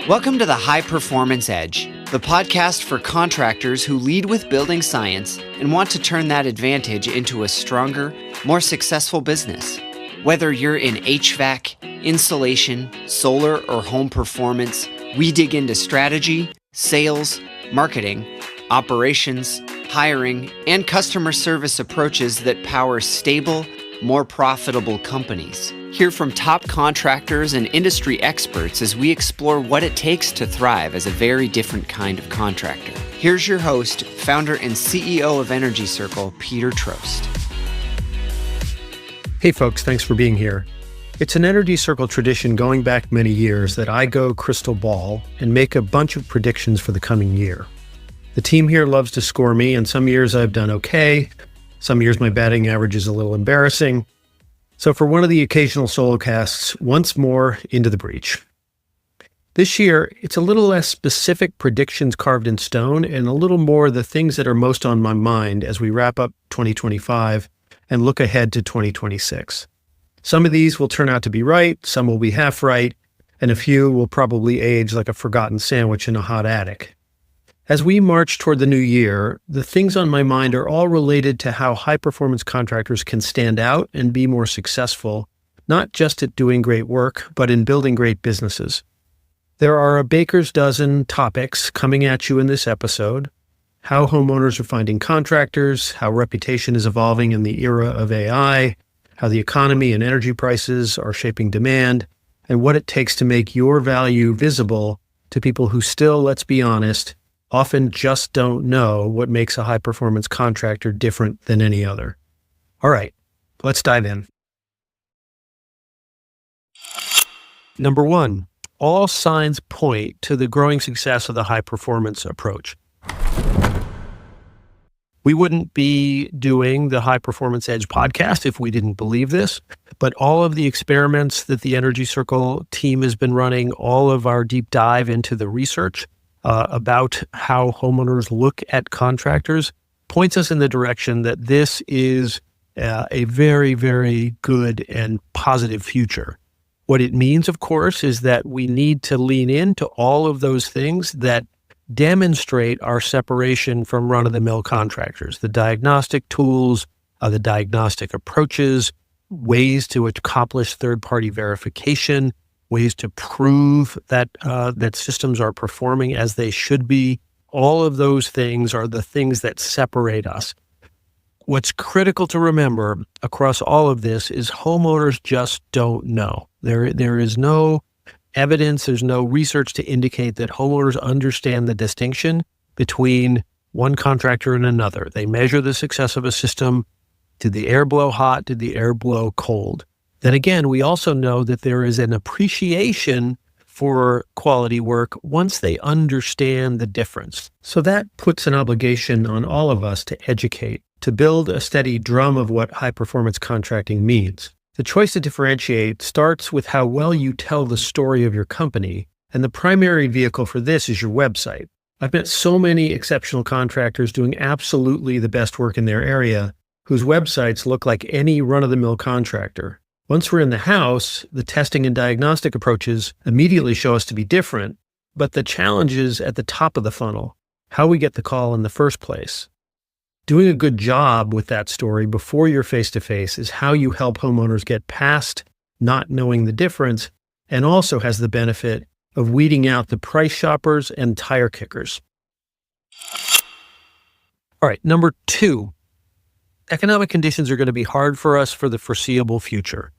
Welcome to the High Performance Edge, the podcast for contractors who lead with building science and want to turn that advantage into a stronger, more successful business. Whether you're in HVAC, insulation, solar, or home performance, we dig into strategy, sales, marketing, operations, hiring, and customer service approaches that power stable, more profitable companies. Hear from top contractors and industry experts as we explore what it takes to thrive as a very different kind of contractor. Here's your host, founder and CEO of Energy Circle, Peter Troast. Hey folks, thanks for being here. It's an Energy Circle tradition going back many years that I go crystal ball and make a bunch of predictions for the coming year. The team here loves to score me, and some years I've done okay. Some years my batting average is a little embarrassing. So for one of the occasional solo casts, once more into the breach. This year, it's a little less specific predictions carved in stone and a little more the things that are most on my mind as we wrap up 2025 and look ahead to 2026. Some of these will turn out to be right, some will be half right, and a few will probably age like a forgotten sandwich in a hot attic. As we march toward the new year, the things on my mind are all related to how high-performance contractors can stand out and be more successful, not just at doing great work, but in building great businesses. There are a baker's dozen topics coming at you in this episode: how homeowners are finding contractors, how reputation is evolving in the era of AI, how the economy and energy prices are shaping demand, and what it takes to make your value visible to people who still, let's be honest, often just don't know what makes a high-performance contractor different than any other. All right, let's dive in. Number one, all signs point to the growing success of the high-performance approach. We wouldn't be doing the High Performance Edge podcast if we didn't believe this, but all of the experiments that the Energy Circle team has been running, all of our deep dive into the research about how homeowners look at contractors points us in the direction that this is a very, very good and positive future. What it means, of course, is that we need to lean into all of those things that demonstrate our separation from run-of-the-mill contractors, the diagnostic tools, the diagnostic approaches, ways to accomplish third-party verification, ways to prove that that systems are performing as they should be. All of those things are the things that separate us. What's critical to remember across all of this is homeowners just don't know. There is no evidence, there's no research to indicate that homeowners understand the distinction between one contractor and another. They measure the success of a system. Did the air blow hot? Did the air blow cold? Then again, we also know that there is an appreciation for quality work once they understand the difference. So that puts an obligation on all of us to educate, to build a steady drum of what high-performance contracting means. The choice to differentiate starts with how well you tell the story of your company, and the primary vehicle for this is your website. I've met so many exceptional contractors doing absolutely the best work in their area, whose websites look like any run-of-the-mill contractor. Once we're in the house, the testing and diagnostic approaches immediately show us to be different, but the challenge is at the top of the funnel, how we get the call in the first place. Doing a good job with that story before you're face-to-face is how you help homeowners get past not knowing the difference, and also has the benefit of weeding out the price shoppers and tire kickers. All right, number two, economic conditions are going to be hard for us for the foreseeable future.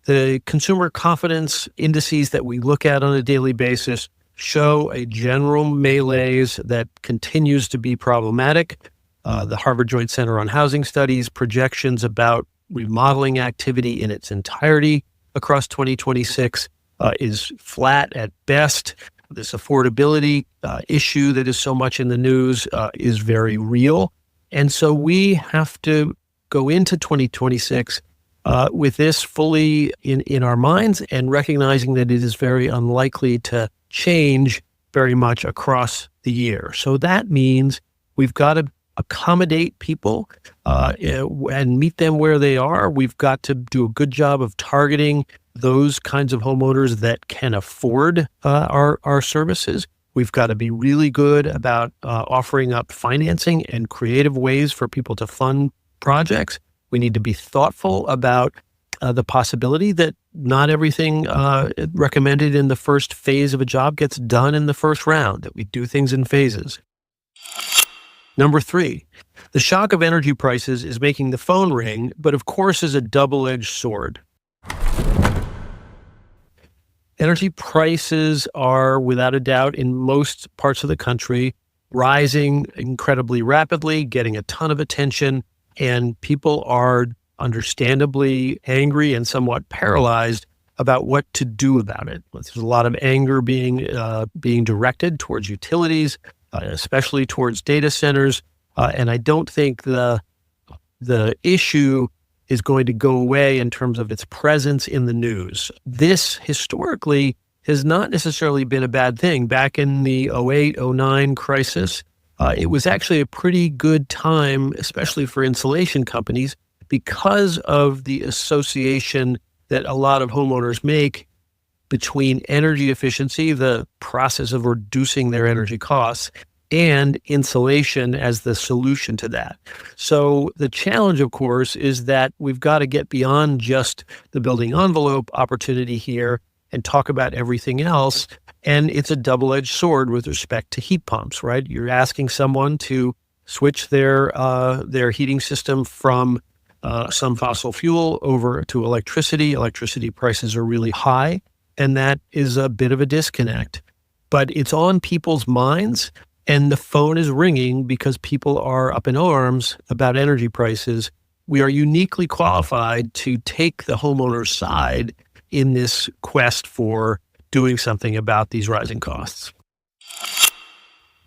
The consumer confidence indices that we look at on a daily basis show a general malaise that continues to be problematic. The Harvard Joint Center on Housing Studies projections about remodeling activity in its entirety across 2026 is flat at best. This affordability issue that is so much in the news is very real. And so we have to go into 2026 with this fully in our minds and recognizing that it is very unlikely to change very much across the year. So that means we've got to accommodate people and meet them where they are. We've got to do a good job of targeting those kinds of homeowners that can afford our services. We've got to be really good about offering up financing and creative ways for people to fund projects. We need to be thoughtful about the possibility that not everything recommended in the first phase of a job gets done in the first round, that we do things in phases. Number 3, the shock of energy prices is making the phone ring, but of course is a double-edged sword. Energy prices are, without a doubt, in most parts of the country, rising incredibly rapidly, getting a ton of attention, and people are understandably angry and somewhat paralyzed about what to do about it. There's a lot of anger being directed towards utilities, especially towards data centers, and I don't think the issue is going to go away in terms of its presence in the news. This historically has not necessarily been a bad thing. Back in the 08-09 crisis, it was actually a pretty good time, especially for insulation companies, because of the association that a lot of homeowners make between energy efficiency, the process of reducing their energy costs, and insulation as the solution to that. So the challenge, of course, is that we've got to get beyond just the building envelope opportunity here and talk about everything else. And it's a double-edged sword with respect to heat pumps, right? You're asking someone to switch their heating system from some fossil fuel over to electricity. Electricity prices are really high, and that is a bit of a disconnect. But it's on people's minds, and the phone is ringing because people are up in arms about energy prices. We are uniquely qualified to take the homeowner's side in this quest for doing something about these rising costs.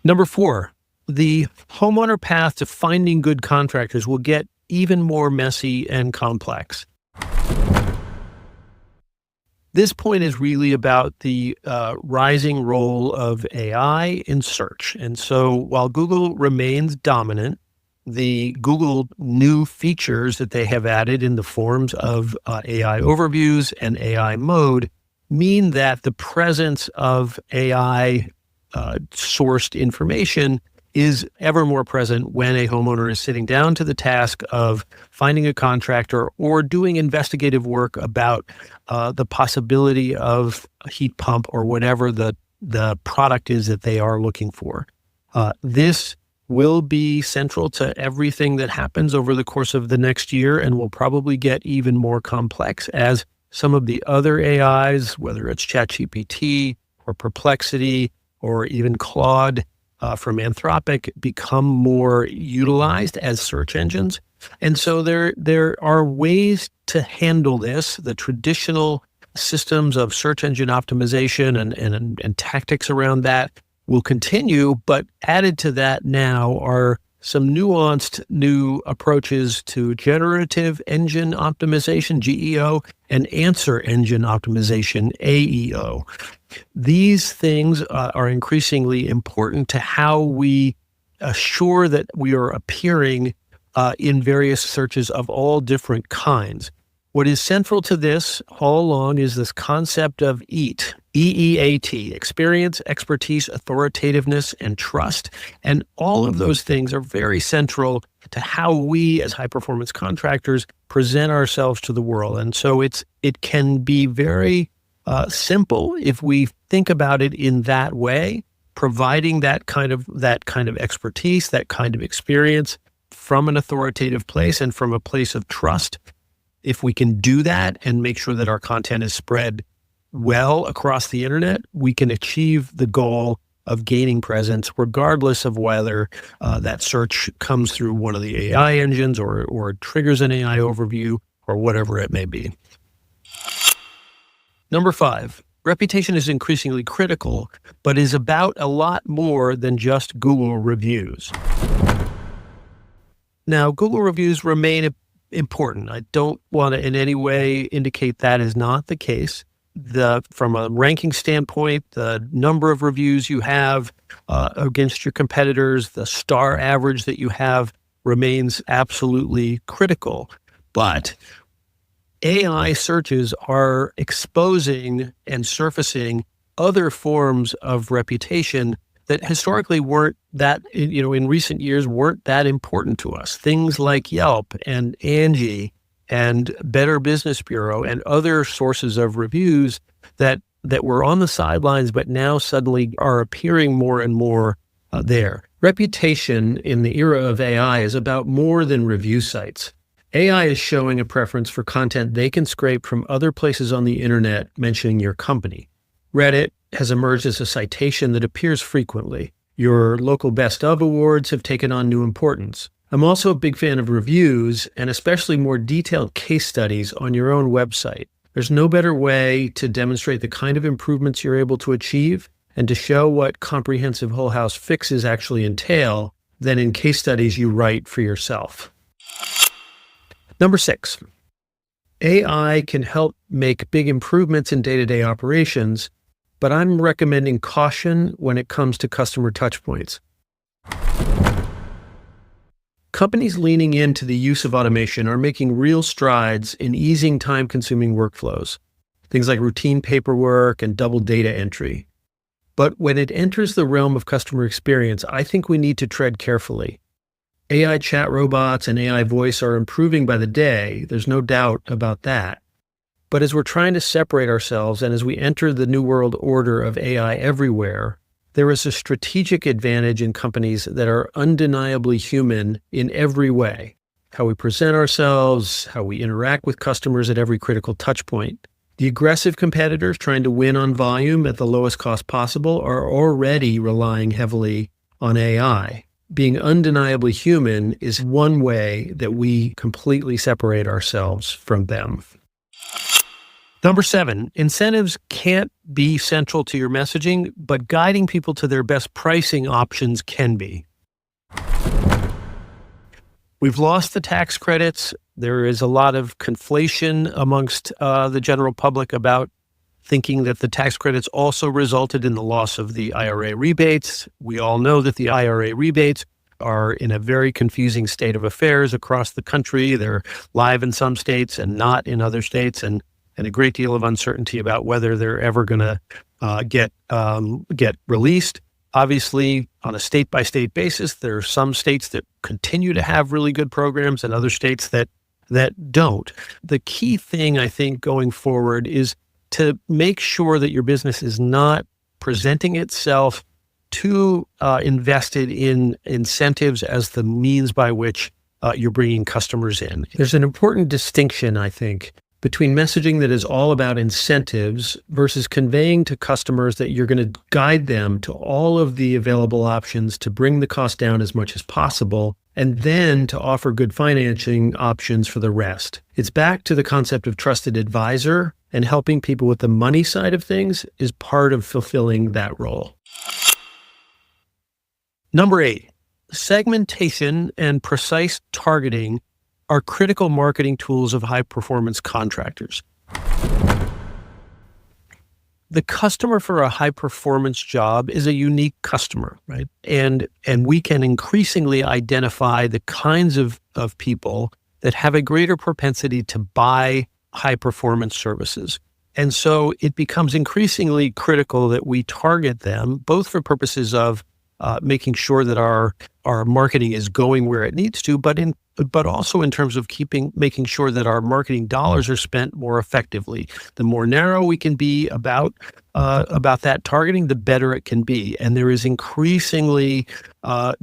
Number 4, the homeowner path to finding good contractors will get even more messy and complex. This point is really about the rising role of AI in search. And so while Google remains dominant, the Google new features that they have added in the forms of AI overviews and AI mode mean that the presence of AI sourced information is ever more present when a homeowner is sitting down to the task of finding a contractor or doing investigative work about the possibility of a heat pump or whatever the product is that they are looking for. This will be central to everything that happens over the course of the next year and will probably get even more complex as some of the other AIs, whether it's ChatGPT or Perplexity or even Claude, from Anthropic, become more utilized as search engines. And so there are ways to handle this. The traditional systems of search engine optimization and tactics around that will continue, but added to that now are some nuanced new approaches to generative engine optimization, GEO, and answer engine optimization, AEO. These things are increasingly important to how we assure that we are appearing in various searches of all different kinds. What is central to this all along is this concept of EAT, E-E-A-T, experience, expertise, authoritativeness, and trust. And all of those things are very central to how we as high-performance contractors present ourselves to the world. And so it can be very simple if we think about it in that way, providing that kind of expertise, that kind of experience from an authoritative place and from a place of trust. If we can do that and make sure that our content is spread well across the internet, we can achieve the goal of gaining presence regardless of whether that search comes through one of the AI engines or triggers an AI overview or whatever it may be. Number 5, reputation is increasingly critical, but is about a lot more than just Google reviews. Now, Google reviews remain important. I don't want to in any way indicate that is not the case. From a ranking standpoint, the number of reviews you have against your competitors, the star average that you have remains absolutely critical. But AI searches are exposing and surfacing other forms of reputation that historically weren't that, in recent years, weren't that important to us. Things like Yelp and Angie and Better Business Bureau and other sources of reviews that were on the sidelines, but now suddenly are appearing more and more there. Reputation in the era of AI is about more than review sites. AI is showing a preference for content they can scrape from other places on the internet mentioning your company. Reddit has emerged as a citation that appears frequently. Your local best of awards have taken on new importance. I'm also a big fan of reviews and especially more detailed case studies on your own website. There's no better way to demonstrate the kind of improvements you're able to achieve and to show what comprehensive whole house fixes actually entail than in case studies you write for yourself. Number 6, AI can help make big improvements in day-to-day operations, but I'm recommending caution when it comes to customer touchpoints. Companies leaning into the use of automation are making real strides in easing time-consuming workflows, things like routine paperwork and double data entry. But when it enters the realm of customer experience, I think we need to tread carefully. AI chat robots and AI voice are improving by the day. There's no doubt about that. But as we're trying to separate ourselves and as we enter the new world order of AI everywhere, there is a strategic advantage in companies that are undeniably human in every way. How we present ourselves, how we interact with customers at every critical touch point. The aggressive competitors trying to win on volume at the lowest cost possible are already relying heavily on AI. Being undeniably human is one way that we completely separate ourselves from them. Number 7, incentives can't be central to your messaging, but guiding people to their best pricing options can be. We've lost the tax credits. There is a lot of conflation amongst the general public about thinking that the tax credits also resulted in the loss of the IRA rebates. We all know that the IRA rebates are in a very confusing state of affairs across the country. They're live in some states and not in other states, and a great deal of uncertainty about whether they're ever going to get released. Obviously, on a state-by-state basis, there are some states that continue to have really good programs and other states that don't. The key thing, I think, going forward is to make sure that your business is not presenting itself too invested in incentives as the means by which you're bringing customers in. There's an important distinction, I think, between messaging that is all about incentives versus conveying to customers that you're going to guide them to all of the available options to bring the cost down as much as possible, and then to offer good financing options for the rest. It's back to the concept of trusted advisor, and helping people with the money side of things is part of fulfilling that role. Number 8, segmentation and precise targeting are critical marketing tools of high-performance contractors. The customer for a high-performance job is a unique customer, right? And we can increasingly identify the kinds of people that have a greater propensity to buy high-performance services. And so it becomes increasingly critical that we target them, both for purposes of making sure that our marketing is going where it needs to, but also in terms of making sure that our marketing dollars are spent more effectively. The more narrow we can be about that targeting, the better it can be. And there is increasingly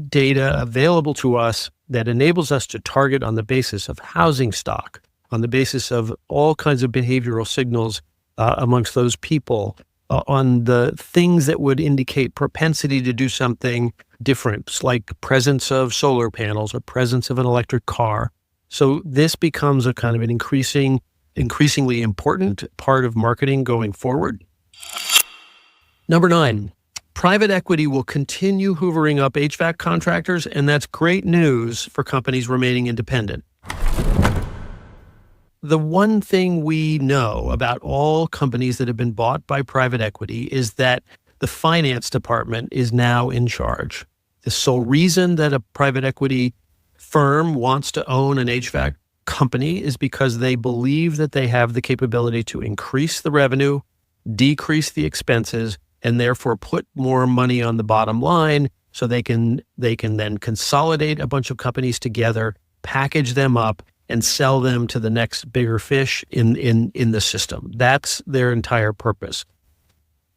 data available to us that enables us to target on the basis of housing stock, on the basis of all kinds of behavioral signals amongst those people, on the things that would indicate propensity to do something different, like presence of solar panels or presence of an electric car. So this becomes a kind of an increasingly important part of marketing going forward. Number 9, private equity will continue hoovering up HVAC contractors, and that's great news for companies remaining independent. The one thing we know about all companies that have been bought by private equity is that the finance department is now in charge. The sole reason that a private equity firm wants to own an HVAC company is because they believe that they have the capability to increase the revenue, decrease the expenses, and therefore put more money on the bottom line so they can then consolidate a bunch of companies together, package them up, and sell them to the next bigger fish in the system. That's their entire purpose.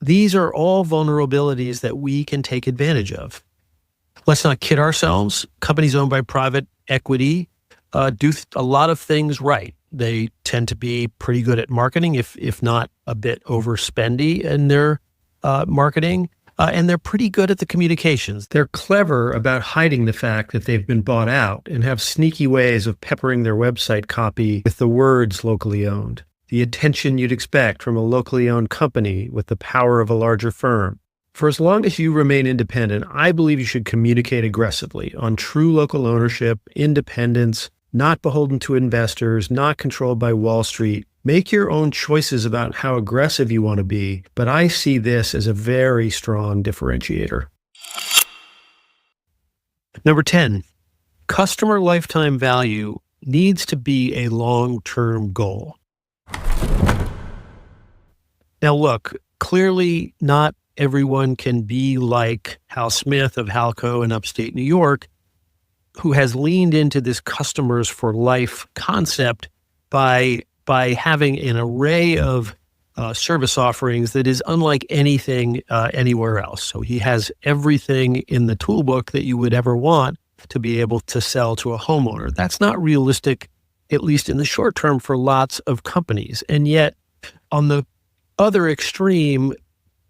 These are all vulnerabilities that we can take advantage of. Let's not kid ourselves. Companies owned by private equity do a lot of things right. They tend to be pretty good at marketing, if not a bit overspendy in their marketing. And they're pretty good at the communications. They're clever about hiding the fact that they've been bought out and have sneaky ways of peppering their website copy with the words locally owned, the attention you'd expect from a locally owned company with the power of a larger firm. For as long as you remain independent, I believe you should communicate aggressively on true local ownership, independence, not beholden to investors, not controlled by Wall Street. Make your own choices about how aggressive you want to be, but I see this as a very strong differentiator. Number 10, customer lifetime value needs to be a long-term goal. Now look, clearly not everyone can be like Hal Smith of Halco in upstate New York, who has leaned into this customers for life concept by having an array of service offerings that is unlike anything anywhere else. So he has everything in the toolbook that you would ever want to be able to sell to a homeowner. That's not realistic, at least in the short term, for lots of companies. And yet, on the other extreme,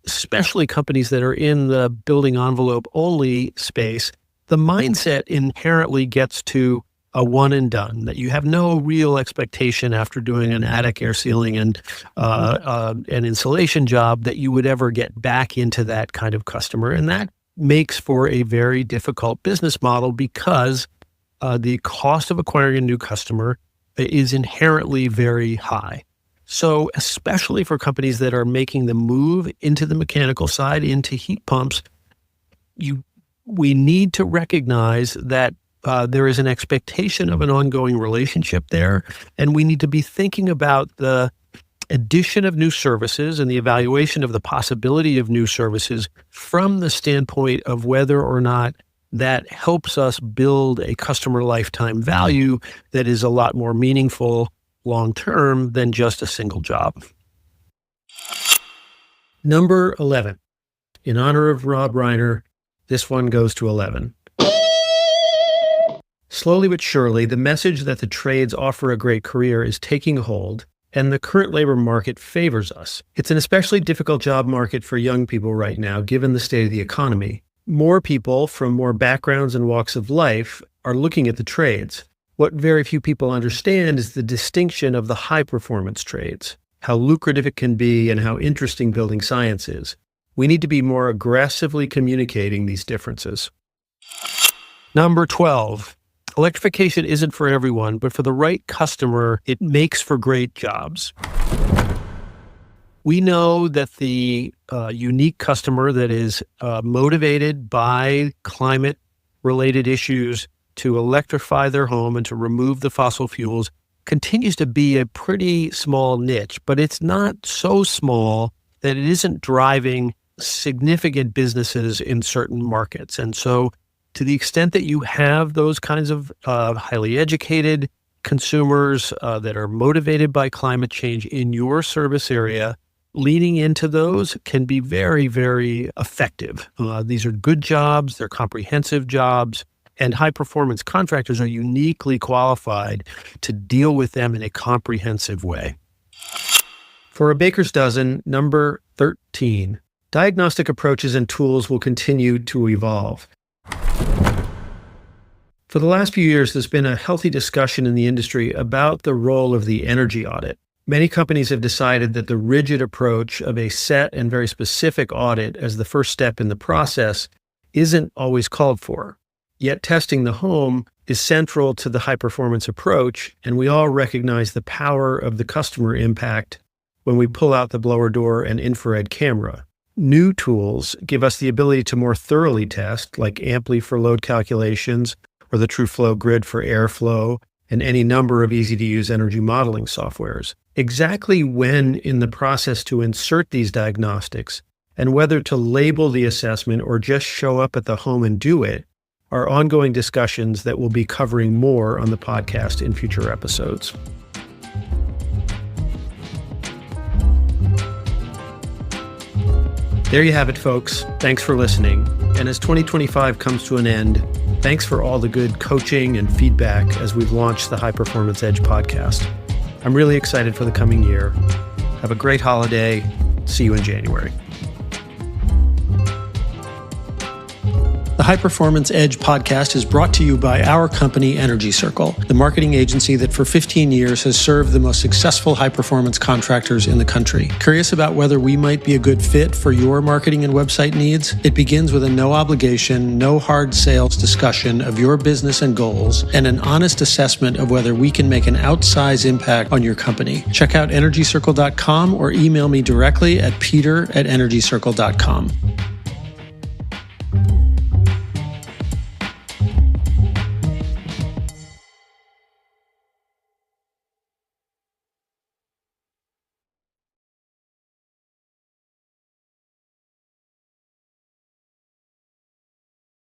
especially companies that are in the building envelope only space, the mindset inherently gets to a one and done, that you have no real expectation after doing an attic air sealing and an insulation job that you would ever get back into that kind of customer. And that makes for a very difficult business model because the cost of acquiring a new customer is inherently very high. So especially for companies that are making the move into the mechanical side, into heat pumps, we need to recognize that there is an expectation of an ongoing relationship there, and we need to be thinking about the addition of new services and the evaluation of the possibility of new services from the standpoint of whether or not that helps us build a customer lifetime value that is a lot more meaningful long-term than just a single job. Number 11. In honor of Rob Reiner, this one goes to 11. Slowly but surely, the message that the trades offer a great career is taking hold, and the current labor market favors us. It's an especially difficult job market for young people right now, given the state of the economy. More people from more backgrounds and walks of life are looking at the trades. What very few people understand is the distinction of the high-performance trades, how lucrative it can be, and how interesting building science is. We need to be more aggressively communicating these differences. Number 12. Electrification isn't for everyone, but for the right customer, it makes for great jobs. We know that the unique customer that is motivated by climate-related issues to electrify their home and to remove the fossil fuels continues to be a pretty small niche, but it's not so small that it isn't driving significant businesses in certain markets. And so to the extent that you have those kinds of highly educated consumers that are motivated by climate change in your service area, leaning into those can be very, very effective. These are good jobs, they're comprehensive jobs, and high-performance contractors are uniquely qualified to deal with them in a comprehensive way. For a baker's dozen, number 13, diagnostic approaches and tools will continue to evolve. For the last few years, there's been a healthy discussion in the industry about the role of the energy audit. Many companies have decided that the rigid approach of a set and very specific audit as the first step in the process isn't always called for. Yet testing the home is central to the high-performance approach, and we all recognize the power of the customer impact when we pull out the blower door and infrared camera. New tools give us the ability to more thoroughly test, like Amply for load calculations or the TrueFlow grid for airflow, and any number of easy-to-use energy modeling softwares. Exactly when in the process to insert these diagnostics and whether to label the assessment or just show up at the home and do it are ongoing discussions that we'll be covering more on the podcast in future episodes. There you have it, folks. Thanks for listening. And as 2025 comes to an end, thanks for all the good coaching and feedback as we've launched the High Performance Edge podcast. I'm really excited for the coming year. Have a great holiday. See you in January. The High Performance Edge podcast is brought to you by our company, Energy Circle, the marketing agency that for 15 years has served the most successful high-performance contractors in the country. Curious about whether we might be a good fit for your marketing and website needs? It begins with a no-obligation, no hard sales discussion of your business and goals and an honest assessment of whether we can make an outsized impact on your company. Check out energycircle.com or email me directly at peter@energycircle.com.